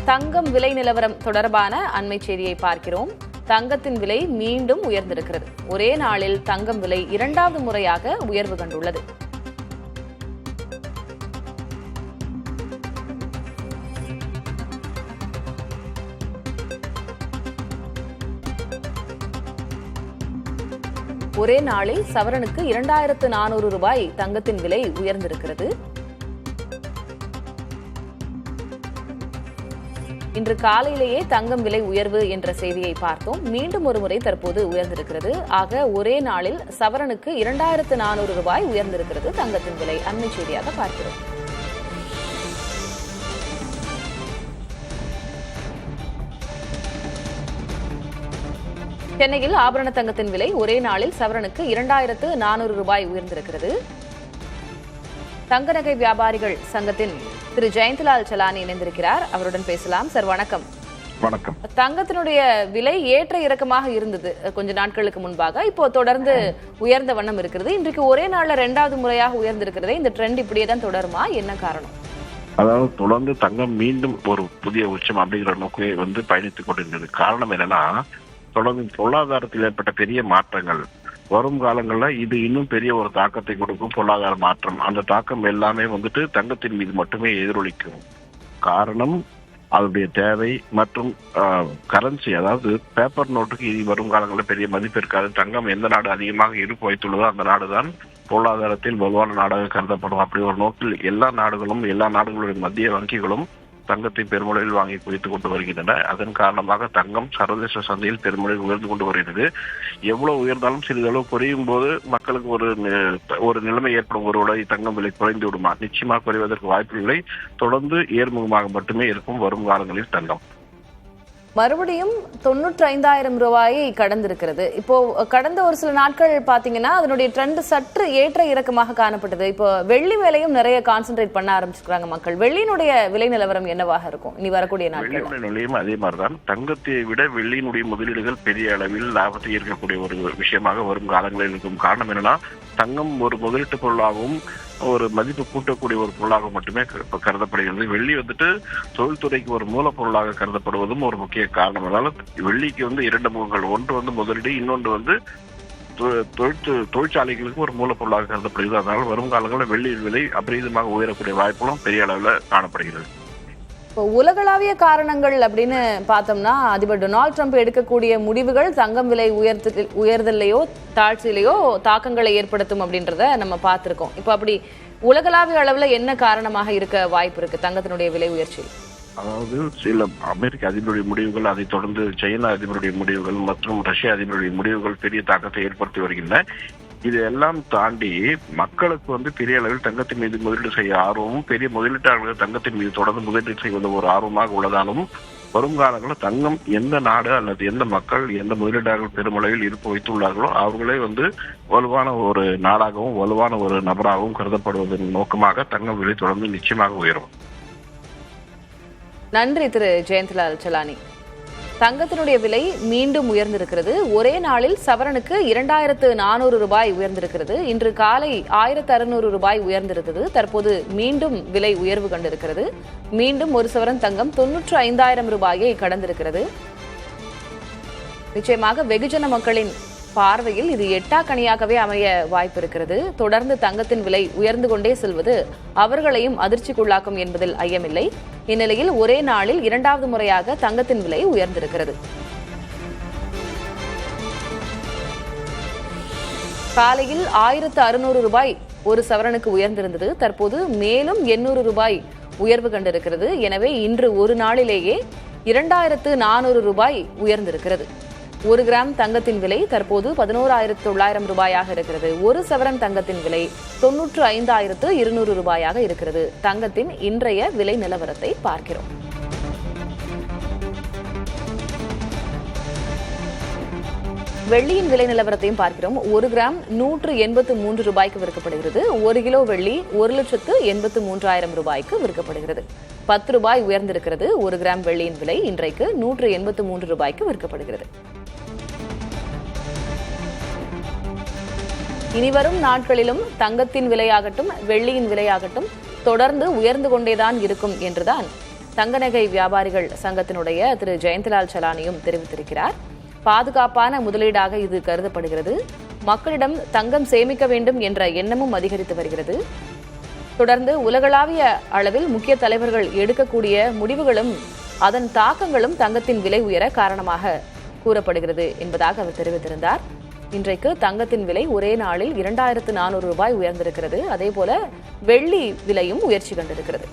தங்கம் விலை நிலவரம் தொடர்பான அண்மை செய்தியை பார்க்கிறோம். தங்கத்தின் விலை மீண்டும் உயர்ந்திருக்கிறது. ஒரே நாளில் தங்கம் விலை இரண்டாவது முறையாக உயர்வு கண்டுள்ளது. ஒரே நாளில் சவரனுக்கு 2400 ரூபாய் தங்கத்தின் விலை உயர்ந்திருக்கிறது. இன்று காலையிலேயே தங்கம் விலை உயர்வு என்ற செய்தியை பார்த்தோம். மீண்டும் ஒருமுறை தற்போது உயர்ந்திருக்கிறது. ஆக ஒரே நாளில் சவரனுக்கு 2400 ரூபாய் உயர்ந்திருக்கிறது தங்கத்தின் விலை. அண்மை செய்தியாக பார்க்கிறோம். சென்னையில் ஆபரண தங்கத்தின் விலை ஒரே நாளில் சவரனுக்கு 2400 ரூபாய் உயர்ந்திருக்கிறது. தங்க நகை வியாபாரிகள் சங்கத்தின் திரு ஜெயந்த்லால் சலானி இணைந்திருக்கிறார். அவருடன் பேசலாம். சார் வணக்கம். வணக்கம். தங்கத்தினுடைய விலை ஏற்ற இறக்கமாக இருந்தது கொஞ்ச நாட்களுக்கு முன்பாக. இப்போ தொடர்ந்து உயர்ந்த வண்ணம் இருக்கிறது. இன்றைக்கு ஒரே நாள்ல இரண்டாவது முறையாக உயர்ந்திருக்கிறது. இந்த ட்ரெண்ட் இப்படியே தான் தொடருமா? என்ன காரணம்? அதாவது தொடர்ந்து தங்கம் மீண்டும் ஒரு புதிய உச்சம் அப்படிங்கிற நோக்கை பயணித்துக் கொண்டிருந்தது. காரணம் என்னன்னா, தொடர்ந்து பொருளாதாரத்தில் ஏற்பட்ட பெரிய மாற்றங்கள் வரும் காலங்களில் இது இன்னும் பெரிய ஒரு தாக்கத்தை கொடுக்கும். பொருளாதார மாற்றம், அந்த தாக்கம் எல்லாமே தங்கத்தின் மீது மட்டுமே எதிரொலிக்கும். காரணம் அதனுடைய தேவை மற்றும் கரன்சி, அதாவது பேப்பர் நோட்டுக்கு இது வரும் காலங்களில் பெரிய மதிப்பு இருக்காது. தங்கம் எந்த நாடு அதிகமாக இருப்பு வைத்துள்ளதோ அந்த நாடுதான் பொருளாதாரத்தில் வலுவான நாடாக கருதப்படும். அப்படி ஒரு நோக்கில் எல்லா நாடுகளுடைய மத்திய வங்கிகளும் தங்கத்தை பெருமளவில் வாங்கி குவித்துக் கொண்டு வருகின்றன. அதன் காரணமாக தங்கம் சர்வதேச சந்தையில் பெருமளவில் உயர்ந்து கொண்டு வருகிறது. எவ்வளவு உயர்ந்தாலும் சிறிதளவு குறையும் போது மக்களுக்கு ஒரு நிலைமை ஏற்படும். ஒரு தங்கம் விலை குறைந்து விடுமா? நிச்சயமாக குறைவதற்கு வாய்ப்பில்லை. தொடர்ந்து ஏர்முகமாக மட்டுமே இருக்கும் வரும் காலங்களில் தங்கம். மறுபடியும் 95,000 ரூபாயை கடந்திருக்கிறது. இப்போ கடந்த ஒரு சில நாட்கள் பாத்தீங்கன்னா அதனுடைய ட்ரெண்ட் சற்று ஏற்ற இறக்கமாக காணப்பட்டது. இப்போ வெள்ளி மேலையும் நிறைய கான்சென்ட்ரேட் பண்ண ஆரம்பிச்சிருக்காங்க மக்கள். வெள்ளியினுடைய விலை நிலவரம் என்னவாக இருக்கும் இனி வரக்கூடிய நாட்கள்? நிலையும் அதே மாதிரிதான். தங்கத்தை விட வெள்ளியினுடைய முதலீடுகள் பெரிய அளவில் லாபத்தை ஈர்க்கக்கூடிய ஒரு விஷயமாக வரும் காலங்களில் இருக்கும். காரணம் என்னன்னா, தங்கம் ஒரு முதலீட்டு பொருளாகவும் ஒரு மதிப்பு கூட்டக்கூடிய ஒரு பொருளாக மட்டுமே கருதப்படுகிறது. வெள்ளி தொழில்துறைக்கு ஒரு மூலப்பொருளாக கருதப்படுவதும் ஒரு முக்கிய காரணம். அதனால வெள்ளிக்கு 2 முகங்கள். ஒன்று முதலீடு, இன்னொன்று தொழிற்சாலைகளுக்கு ஒரு மூலப்பொருளாக கருதப்படுகிறது. அதனால வரும் காலங்களில் வெள்ளி விலை அபரீதமாக உயரக்கூடிய வாய்ப்புகளும் பெரிய அளவில் காணப்படுகிறது. இப்போ உலகளாவிய காரணங்கள் அப்படின்னு பார்த்தோம்னா, அதிபர் டொனால்ட் ட்ரம்ப் எடுக்கக்கூடிய முடிவுகள் தங்கம் விலை உயர்தலையோ தாழ்ச்சியிலையோ தாக்கங்களை ஏற்படுத்தும் அப்படின்றத நம்ம பார்த்திருக்கோம். இப்போ அப்படி உலகளாவிய அளவுல என்ன காரணமாக இருக்க வாய்ப்பு இருக்கு தங்கத்தினுடைய விலை உயர்ச்சி? அதாவது சில அமெரிக்க அதிபருடைய முடிவுகள், அதை தொடர்ந்து சைனா அதிபருடைய முடிவுகள் மற்றும் ரஷ்ய அதிபருடைய முடிவுகள் பெரிய தாக்கத்தை ஏற்படுத்தி வருகின்றன. இது எல்லாம் தாண்டி மக்களுக்கு பெரிய அளவில் தங்கத்தின் மீது முதலீடு செய்ய ஆர்வமும், பெரிய முதலீட்டாளர்கள் தங்கத்தின் மீது தொடர்ந்து முதலீடு செய்வது ஒரு ஆர்வமாக உள்ளதாலும் வரும் காலங்களில் தங்கம் எந்த நாடு அல்லது எந்த மக்கள் எந்த முதலீட்டாளர்கள் பெருமளவில் இருப்பு வைத்துள்ளார்களோ அவர்களே வலுவான ஒரு நாடாகவும் வலுவான ஒரு நபராகவும் கருதப்படுவதன் நோக்கமாக தங்கம் விலை தொடர்ந்து நிச்சயமாக உயரும். நன்றி திரு ஜெயந்த்லால் சலானி. தங்கத்தினுடைய விலை மீண்டும் உயர்ந்திருக்கிறது. ஒரே நாளில் சவரனுக்கு 2400 ரூபாய் உயர்ந்திருக்கிறது. இன்று காலை 1600 ரூபாய் உயர்ந்திருந்தது. தற்போது மீண்டும் விலை உயர்வு கண்டிருக்கிறது. மீண்டும் ஒரு சவரன் தங்கம் 95,000 ரூபாயை கடந்திருக்கிறது. நிச்சயமாக வெகுஜன மக்களின் பார்வையில் இது எட்டாக்கனியாகவே அமைய வாய்ப்பு இருக்கிறது. தொடர்ந்து தங்கத்தின் விலை உயர்ந்து கொண்டே செல்வது அவர்களையும் அதிர்ச்சிக்குள்ளாக்கும் என்பதில் ஐயமில்லை. இந்நிலையில் ஒரே நாளில் இரண்டாவது முறையாக தங்கத்தின் விலை உயர்ந்திருக்கிறது. காலையில் 1600 ரூபாய் ஒரு சவரனுக்கு உயர்ந்திருந்தது. தற்போது மேலும் 800 ரூபாய் உயர்வு கண்டிருக்கிறது. எனவே இன்று ஒரு நாளிலேயே 2400 ரூபாய் உயர்ந்திருக்கிறது. 1 கிராம் தங்கத்தின் விலை தற்போது 11,900 ரூபாயாக இருக்கிறது. ஒரு சவரன் தங்கத்தின் விலை 95,200 ரூபாயாக இருக்கிறது. தங்கத்தின் இன்றைய விலை நிலவரத்தை பார்க்கிறோம். வெள்ளியின் விலை நிலவரத்தையும் பார்க்கிறோம். 1 கிராம் 183 ரூபாய்க்கு விற்கப்படுகிறது. 1 கிலோ வெள்ளி 1,83,000 ரூபாய்க்கு விற்கப்படுகிறது. 10 ரூபாய் உயர்ந்திருக்கிறது. 1 கிராம் வெள்ளியின் விலை இன்றைக்கு 183 ரூபாய்க்கு விற்கப்படுகிறது. இனிவரும் நாட்களிலும் தங்கத்தின் விலையாகட்டும் வெள்ளியின் விலையாகட்டும் தொடர்ந்து உயர்ந்து கொண்டேதான் இருக்கும் என்றுதான் தங்க நகை வியாபாரிகள் சங்கத்தினுடைய திரு ஜெயந்திலால் சலானியும் தெரிவித்திருக்கிறார். பாதுகாப்பான முதலீடாக இது கருதப்படுகிறது. மக்களிடம் தங்கம் சேமிக்க வேண்டும் என்ற எண்ணமும் அதிகரித்து வருகிறது. தொடர்ந்து உலகளாவிய அளவில் முக்கிய தலைவர்கள் எடுக்கக்கூடிய முடிவுகளும் அதன் தாக்கங்களும் தங்கத்தின் விலை உயர காரணமாக கூறப்படுகிறது என்பதாக அவர் தெரிவித்திருந்தார். இன்றைக்கு தங்கத்தின் விலை ஒரே நாளில் 2400 ரூபாய் உயர்ந்திருக்கிறது. அதேபோல வெள்ளி விலையும் உயர்ச்சி கண்டிருக்கிறது.